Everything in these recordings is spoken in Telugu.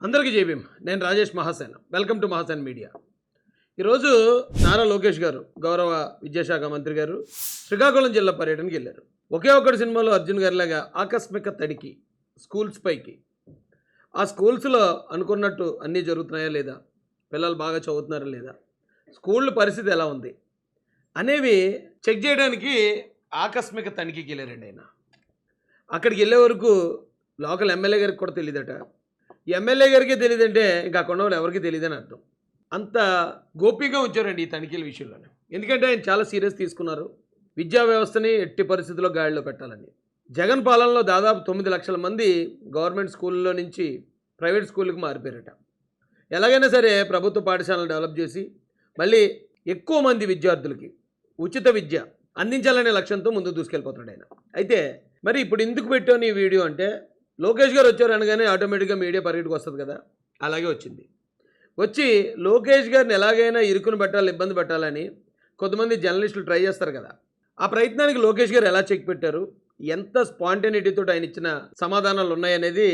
అందరికీ జేబీఎం. నేను Rajesh Mahasen. Welcome to Mahasen media. ఈరోజు నారా లోకేష్ గారు, గౌరవ విద్యాశాఖ మంత్రి గారు శ్రీకాకుళం జిల్లా పర్యటనకి వెళ్ళారు. ఒకే ఒక్కటి సినిమాలో అర్జున్ గారిలాగా ఆకస్మిక తడికి స్కూల్స్ పైకి, ఆ స్కూల్స్లో అనుకున్నట్టు అన్నీ జరుగుతున్నాయా లేదా, పిల్లలు బాగా చదువుతున్నారా లేదా, స్కూళ్ళ పరిస్థితి ఎలా ఉంది అనేవి చెక్ చేయడానికి ఆకస్మిక తనిఖీకి వెళ్ళారండి ఆయన. అక్కడికి వెళ్ళే వరకు లోకల్ ఎమ్మెల్యే గారికి కూడా తెలియదట. ఎమ్మెల్యే గారికి తెలియదంటే ఇంకా అక్కడ వాళ్ళు ఎవరికి తెలియదని అర్థం. అంత గోప్యంగా ఉంచారండి ఈ తనిఖీల విషయంలోనే. ఎందుకంటే ఆయన చాలా సీరియస్ తీసుకున్నారు. విద్యా వ్యవస్థని ఎట్టి పరిస్థితుల్లో గాడిలో పెట్టాలని. జగన్ పాలనలో దాదాపు 9 లక్షల మంది గవర్నమెంట్ స్కూల్లో నుంచి ప్రైవేట్ స్కూళ్ళకి మారిపోయారట. ఎలాగైనా సరే ప్రభుత్వ పాఠశాలను డెవలప్ చేసి మళ్ళీ ఎక్కువ మంది విద్యార్థులకి ఉచిత విద్య అందించాలనే లక్ష్యంతో ముందుకు దూసుకెళ్ళిపోతున్నాడు ఆయన. అయితే మరి ఇప్పుడు ఎందుకు పెట్టాను ఈ వీడియో అంటే, లోకేష్ గారు వచ్చారు అనగానే ఆటోమేటిక్గా మీడియా పరిగెట్టుకు వస్తుంది కదా, అలాగే వచ్చింది. వచ్చి లోకేష్ గారిని ఎలాగైనా ఇరుకుని పెట్టాలి, ఇబ్బంది పెట్టాలని కొంతమంది జర్నలిస్టులు ట్రై చేస్తారు కదా. ఆ ప్రయత్నానికి లోకేష్ గారు ఎలా చెక్ పెట్టారు, ఎంత స్పాంటేనిటీతో ఆయన ఇచ్చిన సమాధానాలు ఉన్నాయనేది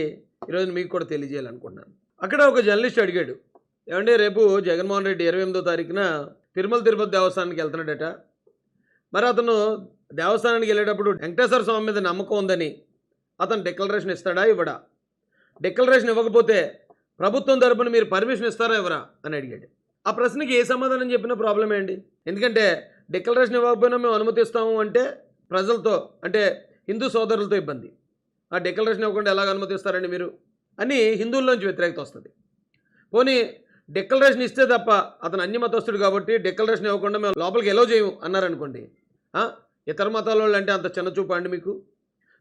ఈరోజు మీకు కూడా తెలియజేయాలనుకుంటున్నాను. అక్కడ ఒక జర్నలిస్ట్ అడిగాడు, ఏమంటే రేపు జగన్మోహన్ రెడ్డి 28వ తారీఖున తిరుపతి దేవస్థానానికి వెళ్తున్నాడట. మరి అతను దేవస్థానానికి వెళ్ళేటప్పుడు వెంకటేశ్వర స్వామి మీద నమ్మకం ఉందని అతను డిక్లరేషన్ ఇస్తాడా ఇవ్వడా, డిక్లరేషన్ ఇవ్వకపోతే ప్రభుత్వం తరపున మీరు పర్మిషన్ ఇస్తారా ఇవ్వరా అని అడిగాడు. ఆ ప్రశ్నకి ఏ సమాధానం చెప్పినా ప్రాబ్లమే అండి. ఎందుకంటే డిక్లరేషన్ ఇవ్వకపోయినా మేము అనుమతిస్తాము అంటే ప్రజలతో, అంటే హిందూ సోదరులతో ఇబ్బంది. ఆ డిక్లరేషన్ ఇవ్వకుండా ఎలాగ అనుమతిస్తారండి మీరు అని హిందువుల్లోంచి వ్యతిరేకత వస్తుంది. పోనీ డిక్లరేషన్ ఇస్తే తప్ప, అతను అన్ని మతస్థుడు కాబట్టి డిక్లరేషన్ ఇవ్వకుండా మేము లోపలికి ఎలో చేయము అన్నారనుకోండి, ఇతర మతాల వాళ్ళు అంటే అంత చిన్న చూపా అండి మీకు?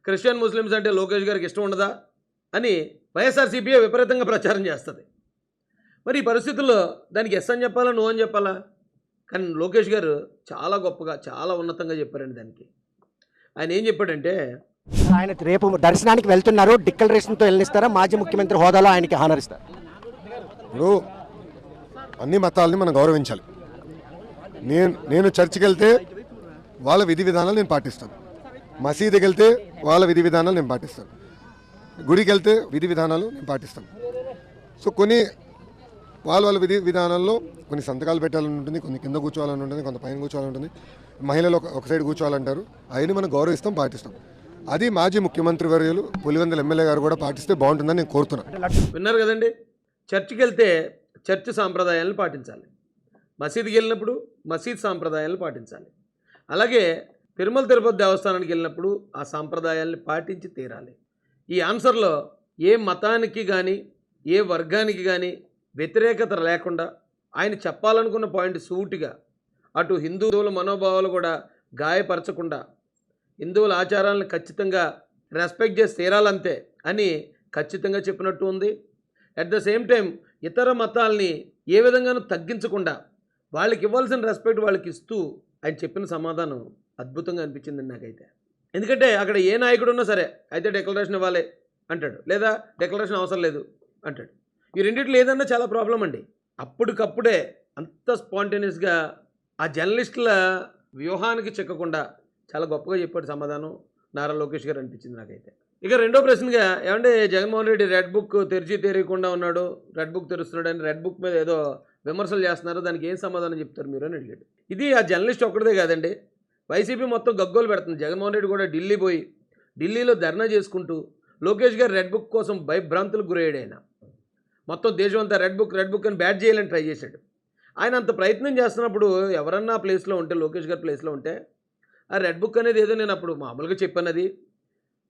క్రిస్టియన్ ముస్లిమ్స్ అంటే లోకేష్ గారికి ఇష్టం ఉండదా అని వైఎస్ఆర్సీపీఏ విపరీతంగా ప్రచారం చేస్తుంది. మరి ఈ పరిస్థితుల్లో దానికి ఎస్ అని చెప్పాలా, నో అని చెప్పాలా? కానీ లోకేష్ గారు చాలా గొప్పగా, చాలా ఉన్నతంగా చెప్పారండి దానికి. ఆయన ఏం చెప్పాడంటే, ఆయన రేపు దర్శనానికి వెళ్తున్నారు, డిక్లరేషన్తో వెళ్ళిస్తారా, మాజీ ముఖ్యమంత్రి హోదాలో ఆయనకి హానర్ ఇస్తారు? ఇప్పుడు అన్ని మతాలని మనం గౌరవించాలి. నేను చర్చికి వెళ్తే వాళ్ళ విధి విధానాలు నేను పాటిస్తాను, మసీదుకి వెళ్తే వాళ్ళ విధి విధానాలు నేను పాటిస్తాను, గుడికి వెళ్తే విధి విధానాలు నేను పాటిస్తాను. సో కొన్ని వాళ్ళ విధి విధానాల్లో కొన్ని సంతకాలు పెట్టాలని ఉంటుంది, కొన్ని కింద కూర్చోవాలని ఉంటుంది, కొంత పైన కూర్చోవాలని ఉంటుంది, మహిళలు ఒక సైడ్ కూర్చోవాలంటారు. అవన్నీ మనం గౌరవిస్తాం, పాటిస్తాం. అది మాజీ ముఖ్యమంత్రి వర్యులు పులివెందుల ఎమ్మెల్యే గారు కూడా పాటిస్తే బాగుంటుందని నేను కోరుతున్నాను. విన్నారు కదండి, చర్చికి వెళ్తే చర్చ్ సాంప్రదాయాలను పాటించాలి, మసీదుకి వెళ్ళినప్పుడు మసీద్ సాంప్రదాయాలను పాటించాలి, అలాగే తిరుపతి దేవస్థానానికి వెళ్ళినప్పుడు ఆ సాంప్రదాయాల్ని పాటించి తీరాలి. ఈ ఆన్సర్లో ఏ మతానికి కానీ ఏ వర్గానికి కానీ వ్యతిరేకత లేకుండా ఆయన చెప్పాలనుకున్న పాయింట్ సూటిగా, అటు హిందువుల మనోభావాలు కూడా గాయపరచకుండా హిందువుల ఆచారాలను ఖచ్చితంగా రెస్పెక్ట్ చేసి తీరాలంతే అని ఖచ్చితంగా చెప్పినట్టు ఉంది. అట్ ద సేమ్ టైం ఇతర మతాల్ని ఏ విధంగానూ తగ్గించకుండా వాళ్ళకి ఇవ్వాల్సిన రెస్పెక్ట్ వాళ్ళకి ఇస్తూ ఆయన చెప్పిన సమాధానం అద్భుతంగా అనిపించిందండి నాకైతే. ఎందుకంటే అక్కడ ఏ నాయకుడు ఉన్నా సరే అయితే డిక్లరేషన్ ఇవ్వాలి అంటాడు, లేదా డిక్లరేషన్ అవసరం లేదు అంటాడు. ఈ రెండిట్లో ఏదన్నా చాలా ప్రాబ్లం అండి. అప్పటికప్పుడే అంత స్పాంటేనియస్గా ఆ జర్నలిస్టుల వ్యూహానికి చిక్కకుండా చాలా గొప్పగా చెప్పాడు సమాధానం నారా లోకేష్ గారు అనిపించింది నాకైతే. ఇక రెండో ప్రశ్నగా, ఏమంటే జగన్మోహన్ రెడ్డి రెడ్ బుక్ తెరవకుండా ఉన్నాడు, రెడ్ బుక్ తెరుస్తున్నాడు అని రెడ్ బుక్ మీద ఏదో విమర్శలు చేస్తున్నారు, దానికి ఏం సమాధానం చెప్తారు మీరు అని అడిగాడు. ఇది ఆ జర్నలిస్ట్ ఒక్కడిదే కాదండి, వైసీపీ మొత్తం గగ్గోలు పెడుతుంది. జగన్మోహన్ రెడ్డి కూడా ఢిల్లీ పోయి ఢిల్లీలో ధర్నా చేసుకుంటూ లోకేష్ గారు రెడ్ బుక్ కోసం భయభ్రాంతులకు గురయ్యాడు. ఆయన మొత్తం దేశం అంతా రెడ్ బుక్ అని బ్యాట్ చేయాలని ట్రై చేశాడు. ఆయన అంత ప్రయత్నం చేస్తున్నప్పుడు ఎవరన్నా ప్లేస్లో ఉంటే, లోకేష్ గారి ప్లేస్లో ఉంటే, ఆ రెడ్ బుక్ అనేది ఏదో నేను అప్పుడు మామూలుగా చెప్పానది,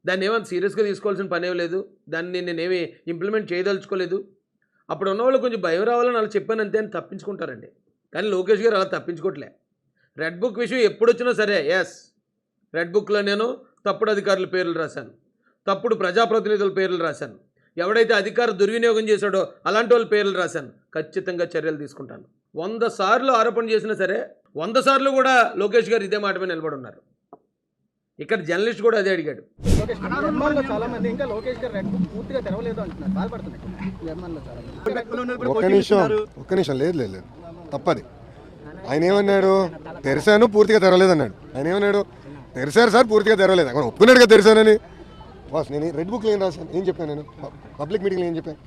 దాన్ని ఏమైనా సీరియస్గా తీసుకోవాల్సిన పనే లేదు, దాన్ని నేనేమి ఇంప్లిమెంట్ చేయదలుచుకోలేదు, అప్పుడు ఉన్నవాళ్ళు కొంచెం భయం రావాలని అలా చెప్పాను అంతే అని తప్పించుకుంటారండి. కానీ లోకేష్ గారు అలా తప్పించుకోవట్లే. రెడ్ బుక్ విషయం ఎప్పుడు వచ్చినా సరే, ఎస్ రెడ్ బుక్లో నేను తప్పుడు అధికారుల పేర్లు రాశాను, తప్పుడు ప్రజాప్రతినిధుల పేర్లు రాశాను, ఎవడైతే అధికార దుర్వినియోగం చేశాడో అలాంటి వాళ్ళ పేర్లు రాశాను, ఖచ్చితంగా చర్యలు తీసుకుంటాను. 100 సార్లు ఆరోపణ చేసినా సరే 100 సార్లు కూడా లోకేష్ గారు ఇదే మాట మీద నిలబడి ఉన్నారు. ఇక్కడ జర్నలిస్ట్ కూడా అదే అడిగాడు. ఒక్క నిమిషం లేదు తప్పది. ఆయన ఏమన్నాడు, తెరిశాను పూర్తిగా తెరవలేదు అన్నాడు. ఆయన ఏమన్నాడు, తెరిశారు సార్ పూర్తిగా తెరవలేదు, అక్కడ ఒప్పుకున్నాడుగా తెరిశానని. బాస్ నేను రెడ్ బుక్లో ఏం రాశాను, ఏం చెప్పాను, నేను పబ్లిక్ మీటింగ్లో ఏం చెప్పాను,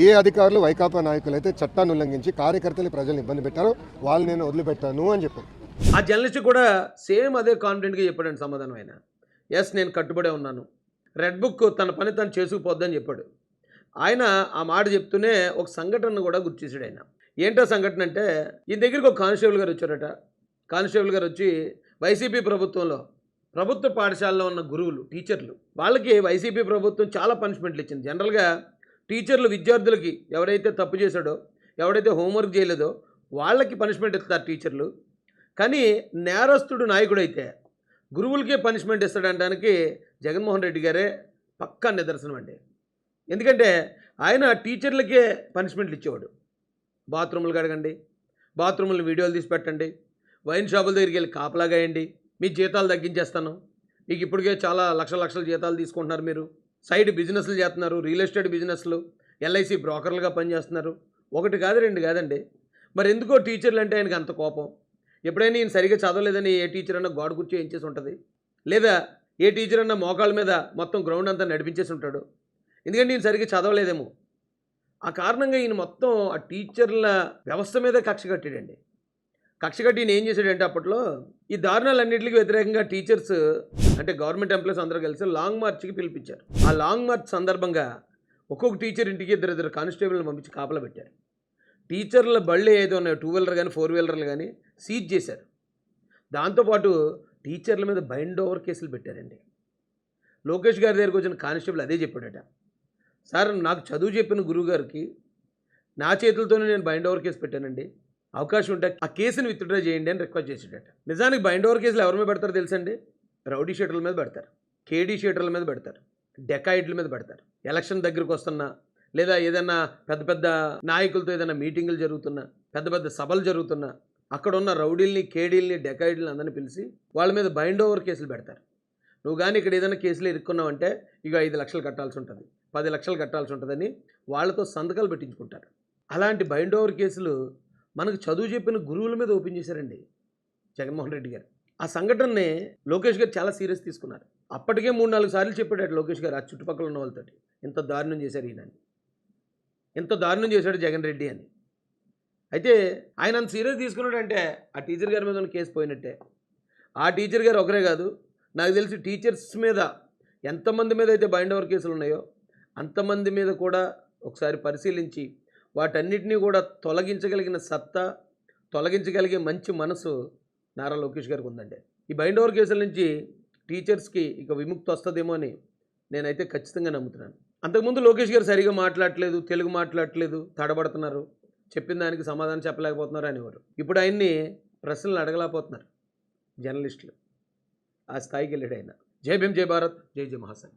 ఏ అధికారులు వైకాపా నాయకులు అయితే చట్టాన్ని ఉల్లంఘించి కార్యకర్తలు ప్రజలను ఇబ్బంది పెట్టారో వాళ్ళు నేను వదిలిపెట్టాను అని చెప్పారు. ఆ జర్నలిస్ట్ కూడా సేమ్ అదే కాన్ఫిడెంట్గా చెప్పాడండి సమాధానం. ఆయన ఎస్ నేను కట్టుబడే ఉన్నాను, రెడ్ బుక్ తన పని తను చేసుకుపోద్దని చెప్పాడు. ఆయన ఆ మాట చెప్తూనే ఒక సంఘటన కూడా గుర్తు చేశాడు. ఆయన ఏంటో సంఘటన అంటే, ఈ దగ్గరికి ఒక కానిస్టేబుల్ గారు వచ్చారట. కానిస్టేబుల్ గారు వచ్చి వైసీపీ ప్రభుత్వంలో ప్రభుత్వ పాఠశాలలో ఉన్న గురువులు టీచర్లు వాళ్ళకి వైసీపీ ప్రభుత్వం చాలా పనిష్మెంట్లు ఇచ్చింది. జనరల్గా టీచర్లు విద్యార్థులకి ఎవరైతే తప్పు చేశాడో, ఎవడైతే హోంవర్క్ చేయలేదో వాళ్ళకి పనిష్మెంట్ ఇస్తారు టీచర్లు. కానీ నేరస్తుడు నాయకుడైతే గురువులకే పనిష్మెంట్ ఇస్తాడనడానికి జగన్మోహన్ రెడ్డి గారే పక్కా నిదర్శనం అండి. ఎందుకంటే ఆయన టీచర్లకే పనిష్మెంట్లు ఇచ్చేవాడు. బాత్రూములు కడగండి, బాత్రూములు వీడియోలు తీసి పెట్టండి, వైన్ షాపుల దగ్గరికి వెళ్ళి కాపలాగాయండి, మీ జీతాలు తగ్గించేస్తాను, మీకు ఇప్పటికే చాలా లక్షల జీతాలు తీసుకుంటున్నారు, మీరు సైడ్ బిజినెస్లు చేస్తున్నారు, రియల్ ఎస్టేట్ బిజినెస్లు, ఎల్ఐసి బ్రోకర్లుగా పనిచేస్తున్నారు. ఒకటి కాదు రెండు కాదండి. మరి ఎందుకో టీచర్లు అంటే ఆయనకి అంత కోపం. ఎప్పుడైనా ఈయన సరిగ్గా చదవలేదని ఏ టీచర్ అన్నా గోడ కూర్చో ఏం చేసి ఉంటుంది, లేదా ఏ టీచర్ అన్నా మోకాళ్ళ మీద మొత్తం గ్రౌండ్ అంతా నడిపించేసి ఉంటాడు. ఎందుకంటే ఈయన సరిగ్గా చదవలేదేమో. ఆ కారణంగా ఈయన మొత్తం ఆ టీచర్ల వ్యవస్థ మీద కక్ష కట్టాడండి. కక్ష కట్టి ఈయన ఏం చేశాడంటే, అప్పట్లో ఈ దారుణాలన్నింటికి వ్యతిరేకంగా టీచర్స్ అంటే గవర్నమెంట్ ఎంప్లాయీస్ అందరూ కలిసి లాంగ్ మార్చ్కి పిలిపించారు. ఆ లాంగ్ మార్చ్ సందర్భంగా ఒక్కొక్క టీచర్ ఇంటికి ఇద్దరు కానిస్టేబుల్ని పంపించి కాపలా పెట్టారు. టీచర్ల బళ్ళు ఏదో ఉన్నాయో 2 వీలర్ కానీ 4 వీలర్లు కానీ సీజ్ చేశారు. దాంతోపాటు టీచర్ల మీద బైండ్ ఓవర్ కేసులు పెట్టారండి. లోకేష్ గారి దగ్గరికి వచ్చిన కానిస్టేబుల్ అదే చెప్పాడట, సార్ నాకు చదువు చెప్పిన గురువు గారికి నా చేతులతోనే నేను బైండ్ ఓవర్ కేసు పెట్టానండి, అవకాశం ఉంటే ఆ కేసుని విత్డ్రా చేయండి అని రిక్వెస్ట్ చేసాడట. నిజానికి బైండ్ ఓవర్ కేసులు ఎవరి మీద పెడతారో తెలుసండి? రౌడీ షీటర్ల మీద పెడతారు, కేడీ షీటర్ల మీద పెడతారు, డెకాయిడ్ల మీద పెడతారు. ఎలక్షన్ దగ్గరకు వస్తున్నా, లేదా ఏదైనా పెద్ద నాయకులతో ఏదైనా మీటింగులు జరుగుతున్నా, పెద్ద సభలు జరుగుతున్నా అక్కడ ఉన్న రౌడీల్ని, కేడీల్ని, డెకాయిడ్ని అందరిని పిలిచి వాళ్ళ మీద బైండ్ ఓవర్ కేసులు పెడతారు. నువ్వు కానీ ఇక్కడ ఏదైనా కేసులు ఇరుక్కున్నావంటే ఇక 5 లక్షలు కట్టాల్సి ఉంటుంది, 10 లక్షలు కట్టాల్సి ఉంటుందని వాళ్ళతో సంతకాలు పెట్టించుకుంటారు. అలాంటి బైండ్ ఓవర్ కేసులు మనకు చదువు చెప్పిన గురువుల మీద ఓపెన్ చేశారండి జగన్మోహన్ రెడ్డి గారు. ఆ సంఘటనని లోకేష్ గారు చాలా సీరియస్ తీసుకున్నారు. అప్పటికే 3-4 సార్లు చెప్పాడు లోకేష్ గారు ఆ చుట్టుపక్కల ఉన్న వాళ్ళతోటి, ఇంత దారుణం చేశారు ఈయన, ఇంత దారుణం చేశాడు జగన్ రెడ్డి అని. అయితే ఆయన అంత సీరియస్ తీసుకున్నాడంటే ఆ టీచర్ గారి మీద ఉన్న కేసు పోయినట్టే. ఆ టీచర్ గారు ఒకరే కాదు, నాకు తెలిసి టీచర్స్ మీద ఎంతమంది మీద అయితే బైండ్ ఓవర్ కేసులు ఉన్నాయో అంతమంది మీద కూడా ఒకసారి పరిశీలించి వాటన్నిటినీ కూడా తొలగించగలిగిన సత్తా, తొలగించగలిగే మంచి మనసు నారా లోకేష్ గారికి ఉందండి. ఈ బైండ్ ఓవర్ కేసుల నుంచి టీచర్స్కి ఇక విముక్తి వస్తుందేమో అని నేనైతే ఖచ్చితంగా నమ్ముతున్నాను. అంతకుముందు లోకేష్ గారు సరిగా మాట్లాడట్లేదు, తెలుగు మాట్లాడట్లేదు, తడబడుతున్నారు, చెప్పిన దానికి సమాధానం చెప్పలేకపోతున్నారు అనేవారు. ఇప్పుడు ఆయన్ని ప్రశ్నలు అడగలేకపోతున్నారు జర్నలిస్టులు. ఆ స్థాయికి వెళ్ళాడు ఆయన. జై భీమ్, జై భారత్, జై జై మహాసేన.